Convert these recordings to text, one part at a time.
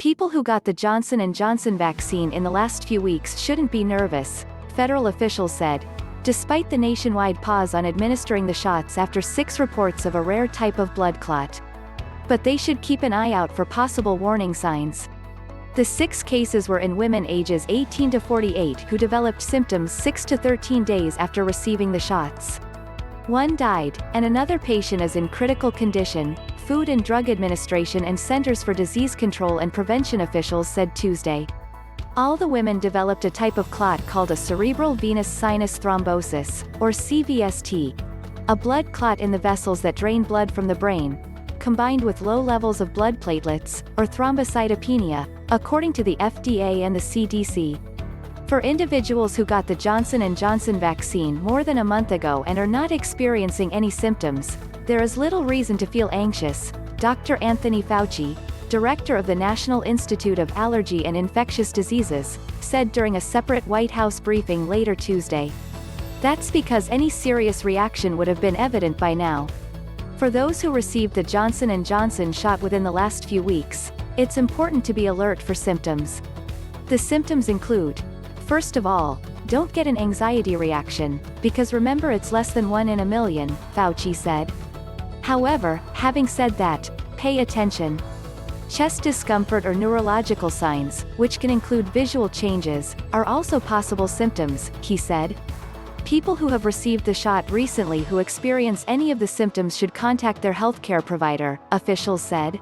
People who got the Johnson & Johnson vaccine in the last few weeks shouldn't be nervous, federal officials said, despite the nationwide pause on administering the shots after 6 reports of a rare type of blood clot. But they should keep an eye out for possible warning signs. The 6 cases were in women ages 18 to 48 who developed symptoms 6 to 13 days after receiving the shots. 1 died, and another patient is in critical condition, Food and Drug Administration and Centers for Disease Control and Prevention officials said Tuesday. All the women developed a type of clot called a cerebral venous sinus thrombosis, or CVST, a blood clot in the vessels that drain blood from the brain, combined with low levels of blood platelets, or thrombocytopenia, according to the FDA and the CDC. For individuals who got the Johnson & Johnson vaccine more than a month ago and are not experiencing any symptoms, there is little reason to feel anxious, Dr. Anthony Fauci, director of the National Institute of Allergy and Infectious Diseases, said during a separate White House briefing later Tuesday. That's because any serious reaction would have been evident by now. For those who received the Johnson & Johnson shot within the last few weeks, it's important to be alert for symptoms. The symptoms include: first of all, don't get an anxiety reaction, because remember it's less than 1 in a million, Fauci said. However, having said that, pay attention. Chest discomfort or neurological signs, which can include visual changes, are also possible symptoms, he said. People who have received the shot recently who experience any of the symptoms should contact their healthcare provider, officials said.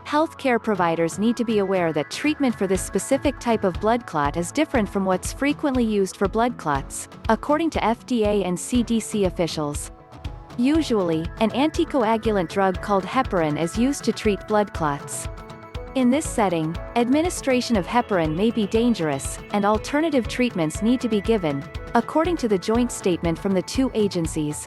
Healthcare providers need to be aware that treatment for this specific type of blood clot is different from what's frequently used for blood clots, according to FDA and CDC officials. Usually, an anticoagulant drug called heparin is used to treat blood clots. In this setting, administration of heparin may be dangerous, and alternative treatments need to be given, according to the joint statement from the 2 agencies.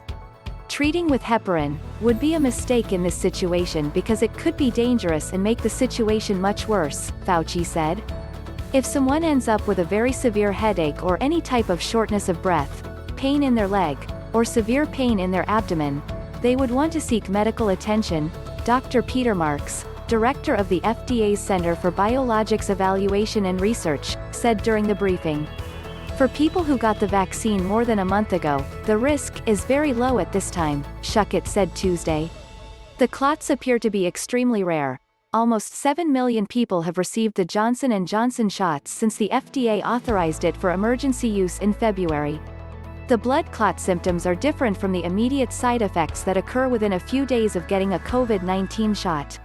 Treating with heparin would be a mistake in this situation because it could be dangerous and make the situation much worse, Fauci said. If someone ends up with a very severe headache or any type of shortness of breath, pain in their leg, or severe pain in their abdomen, they would want to seek medical attention, Dr. Peter Marks, director of the FDA's Center for Biologics Evaluation and Research, said during the briefing. For people who got the vaccine more than a month ago, the risk is very low at this time, Schuchat said Tuesday. The clots appear to be extremely rare. Almost 7 million people have received the Johnson & Johnson shots since the FDA authorized it for emergency use in February. The blood clot symptoms are different from the immediate side effects that occur within a few days of getting a COVID-19 shot.